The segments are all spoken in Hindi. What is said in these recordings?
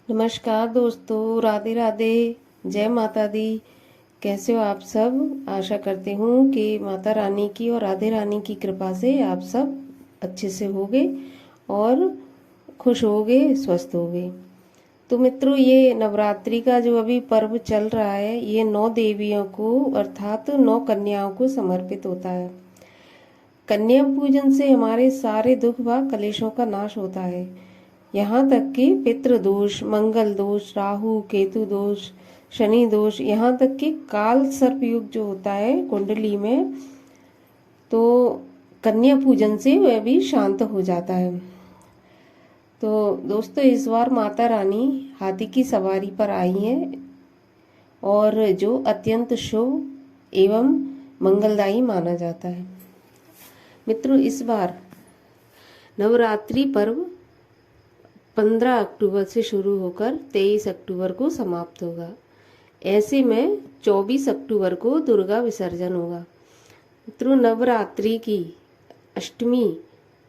नमस्कार दोस्तों, राधे राधे। जय माता दी। कैसे हो आप सब? आशा करती हूँ कि माता रानी की और राधे रानी की कृपा से आप सब अच्छे से होगे और खुश होगे, स्वस्थ होगे। तो मित्रों, ये नवरात्रि का जो अभी पर्व चल रहा है, ये 9 देवियों को अर्थात 9 कन्याओं को समर्पित होता है। कन्या पूजन से हमारे सारे दुख व कलेशों का नाश होता है। यहाँ तक कि पितृ दोष, मंगल दोष, राहु केतु दोष, शनि दोष, यहाँ तक कि काल सर्प युग जो होता है कुंडली में, तो कन्या पूजन से वह भी शांत हो जाता है। तो दोस्तों, इस बार माता रानी हाथी की सवारी पर आई हैं और जो अत्यंत शुभ एवं मंगलदायी माना जाता है। मित्रों, इस बार नवरात्रि पर्व 15 अक्टूबर से शुरू होकर 23 अक्टूबर को समाप्त होगा। ऐसे में 24 अक्टूबर को दुर्गा विसर्जन होगा। मित्रों, नवरात्रि की अष्टमी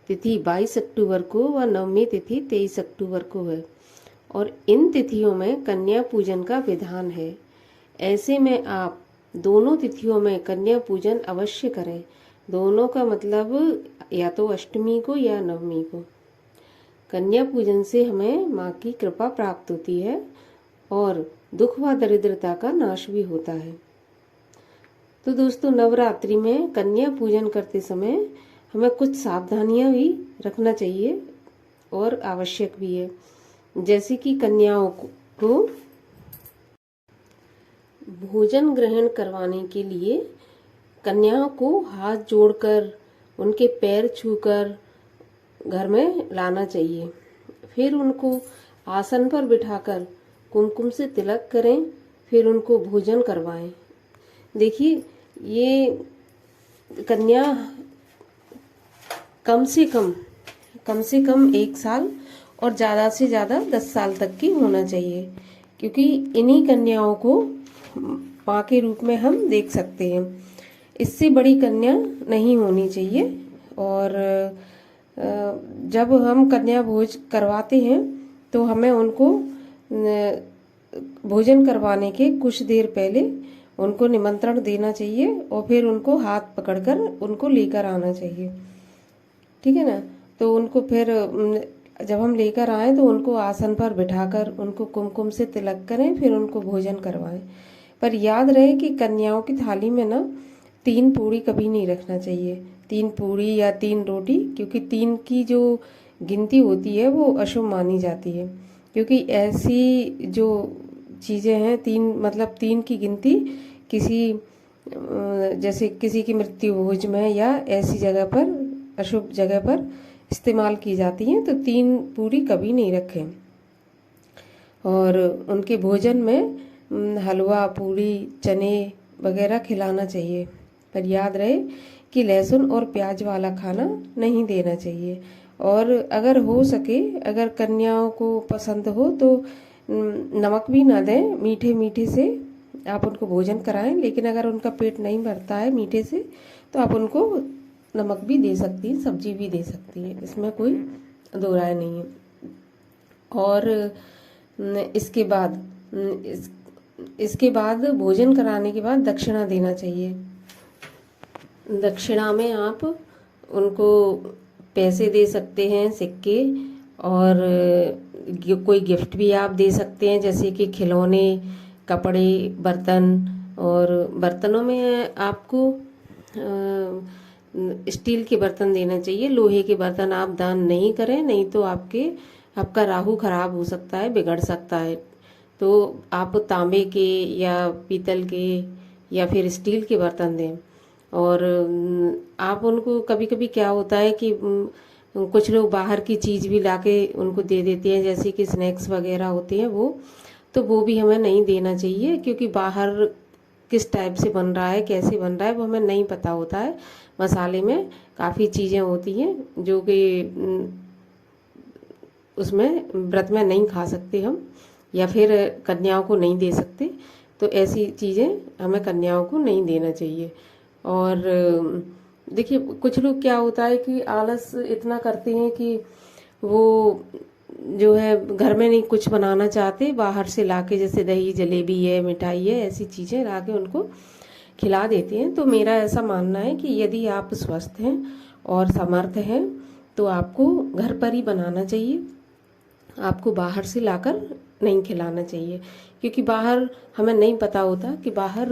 तिथि 22 अक्टूबर को व नवमी तिथि 23 अक्टूबर को है और इन तिथियों में कन्या पूजन का विधान है। ऐसे में आप दोनों तिथियों में कन्या पूजन अवश्य करें। दोनों का मतलब या तो अष्टमी को या नवमी को। कन्या पूजन से हमें माँ की कृपा प्राप्त होती है और दुख व दरिद्रता का नाश भी होता है। तो दोस्तों, नवरात्रि में कन्या पूजन करते समय हमें कुछ सावधानियां भी रखना चाहिए और आवश्यक भी है। जैसे कि कन्याओं को भोजन ग्रहण करवाने के लिए कन्याओं को हाथ जोड़कर, उनके पैर छूकर घर में लाना चाहिए। फिर उनको आसन पर बिठाकर कुमकुम से तिलक करें, फिर उनको भोजन करवाएं। देखिए, ये कन्या कम से कम 1 साल और ज़्यादा से ज़्यादा 10 साल तक की होना चाहिए, क्योंकि इन्हीं कन्याओं को माँ के रूप में हम देख सकते हैं। इससे बड़ी कन्या नहीं होनी चाहिए। और जब हम कन्या भोज करवाते हैं तो हमें उनको भोजन करवाने के कुछ देर पहले उनको निमंत्रण देना चाहिए और फिर उनको हाथ पकड़कर उनको लेकर आना चाहिए। ठीक है ना? तो उनको फिर जब हम लेकर आए तो उनको आसन पर बिठाकर उनको कुमकुम से तिलक करें, फिर उनको भोजन करवाएं। पर याद रहे कि कन्याओं की थाली में ना 3 पूड़ी कभी नहीं रखना चाहिए। 3 पूड़ी या 3 रोटी, क्योंकि 3 की जो गिनती होती है वो अशुभ मानी जाती है। क्योंकि ऐसी जो चीज़ें हैं, 3 की गिनती किसी जैसे किसी की मृत्यु भोज में या ऐसी जगह पर, अशुभ जगह पर इस्तेमाल की जाती हैं। तो 3 पूड़ी कभी नहीं रखें। और उनके भोजन में हलवा, पूड़ी, चने वगैरह खिलाना चाहिए। पर याद रहे कि लहसुन और प्याज वाला खाना नहीं देना चाहिए। और अगर हो सके, अगर कन्याओं को पसंद हो तो नमक भी ना दें। मीठे मीठे से आप उनको भोजन कराएं, लेकिन अगर उनका पेट नहीं भरता है मीठे से तो आप उनको नमक भी दे सकती हैं, सब्जी भी दे सकती हैं, इसमें कोई दो राय नहीं है। और इसके बाद भोजन कराने के बाद दक्षिणा देना चाहिए। दक्षिणा में आप उनको पैसे दे सकते हैं, सिक्के, और कोई गिफ्ट भी आप दे सकते हैं, जैसे कि खिलौने, कपड़े, बर्तन। और बर्तनों में आपको स्टील के बर्तन देना चाहिए। लोहे के बर्तन आप दान नहीं करें, नहीं तो आपका राहु खराब हो सकता है, बिगड़ सकता है। तो आप तांबे के या पीतल के या फिर स्टील के बर्तन दें। और आप उनको, कभी कभी क्या होता है कि कुछ लोग बाहर की चीज़ भी लाके उनको दे देते हैं, जैसे कि स्नैक्स वगैरह होते हैं वो भी हमें नहीं देना चाहिए, क्योंकि बाहर किस टाइप से बन रहा है, कैसे बन रहा है, वो हमें नहीं पता होता है। मसाले में काफ़ी चीज़ें होती हैं जो कि उसमें व्रत में नहीं खा सकते हम, या फिर कन्याओं को नहीं दे सकते। तो ऐसी चीज़ें हमें कन्याओं को नहीं देना चाहिए। और देखिए, कुछ लोग क्या होता है कि आलस इतना करते हैं कि वो जो है घर में नहीं कुछ बनाना चाहते, बाहर से लाके जैसे दही जलेबी है, मिठाई है, ऐसी चीज़ें लाके उनको खिला देते हैं। तो मेरा ऐसा मानना है कि यदि आप स्वस्थ हैं और समर्थ हैं तो आपको घर पर ही बनाना चाहिए, आपको बाहर से लाकर नहीं खिलाना चाहिए। क्योंकि बाहर हमें नहीं पता होता कि बाहर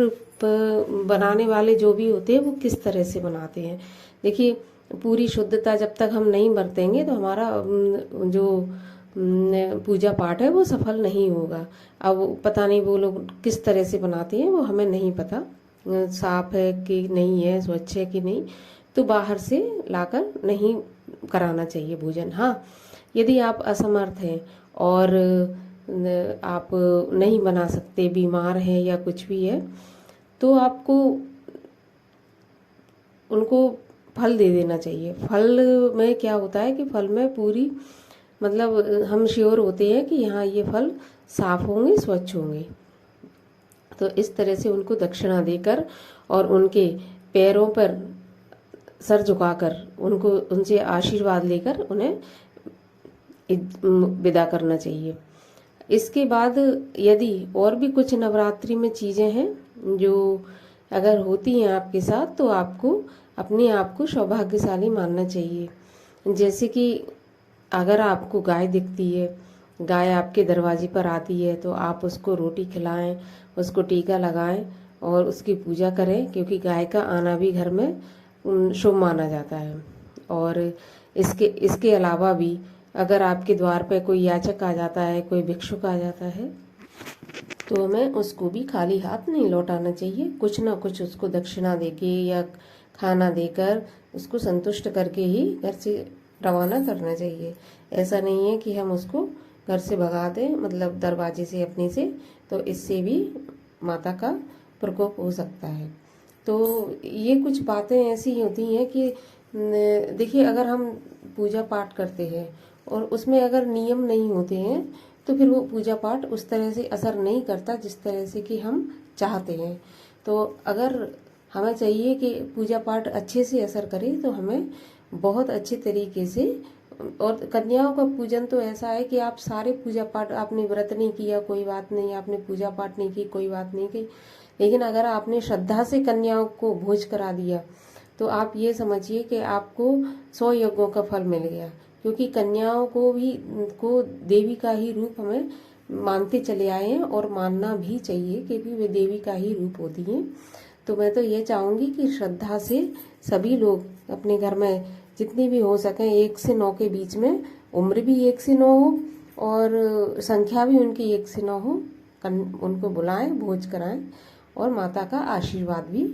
बनाने वाले जो भी होते हैं वो किस तरह से बनाते हैं। देखिए, पूरी शुद्धता जब तक हम नहीं बरतेंगे तो हमारा जो पूजा पाठ है वो सफल नहीं होगा। अब पता नहीं वो लोग किस तरह से बनाते हैं, वो हमें नहीं पता साफ है कि नहीं है, स्वच्छ है कि नहीं। तो बाहर से लाकर नहीं कराना चाहिए भोजन। हाँ, यदि आप असमर्थ हैं और आप नहीं बना सकते, बीमार हैं या कुछ भी है, तो आपको उनको फल दे देना चाहिए। फल में क्या होता है कि फल में पूरी मतलब हम श्योर होते हैं कि हाँ ये फल साफ होंगे, स्वच्छ होंगे। तो इस तरह से उनको दक्षिणा देकर और उनके पैरों पर सर झुकाकर उनको उनसे आशीर्वाद लेकर उन्हें विदा करना चाहिए। इसके बाद यदि और भी कुछ नवरात्रि में चीज़ें हैं जो अगर होती हैं आपके साथ, तो आपको अपने आप को सौभाग्यशाली मानना चाहिए। जैसे कि अगर आपको गाय दिखती है, गाय आपके दरवाजे पर आती है, तो आप उसको रोटी खिलाएं, उसको टीका लगाएं और उसकी पूजा करें, क्योंकि गाय का आना भी घर में शुभ माना जाता है। और इसके अलावा भी अगर आपके द्वार पे कोई याचक आ जाता है, कोई भिक्षुक आ जाता है, तो हमें उसको भी खाली हाथ नहीं लौटाना चाहिए। कुछ ना कुछ उसको दक्षिणा देके या खाना देकर उसको संतुष्ट करके ही घर से रवाना करना चाहिए। ऐसा नहीं है कि हम उसको घर से भगा दें, मतलब दरवाजे से अपने से, तो इससे भी माता का प्रकोप हो सकता है। तो ये कुछ बातें ऐसी होती हैं कि देखिए, अगर हम पूजा पाठ करते हैं और उसमें अगर नियम नहीं होते हैं तो फिर वो पूजा पाठ उस तरह से असर नहीं करता जिस तरह से कि हम चाहते हैं। तो अगर हमें चाहिए कि पूजा पाठ अच्छे से असर करे तो हमें बहुत अच्छे तरीके से, और कन्याओं का पूजन तो ऐसा है कि आप सारे पूजा पाठ, आपने व्रत नहीं किया कोई बात नहीं, आपने पूजा पाठ नहीं की कोई बात नहीं की, लेकिन अगर आपने श्रद्धा से कन्याओं को भोज करा दिया तो आप ये समझिए कि आपको 100 यज्ञों का फल मिल गया। क्योंकि कन्याओं को देवी का ही रूप हमें मानते चले आए हैं और मानना भी चाहिए, क्योंकि वे देवी का ही रूप होती हैं। तो मैं तो ये चाहूँगी कि श्रद्धा से सभी लोग अपने घर में जितनी भी हो सके 1 से 9 के बीच में, उम्र भी 1 से 9 हो और संख्या भी उनकी 1 से 9 हो, उनको बुलाएं, भोज कराएं और माता का आशीर्वाद भी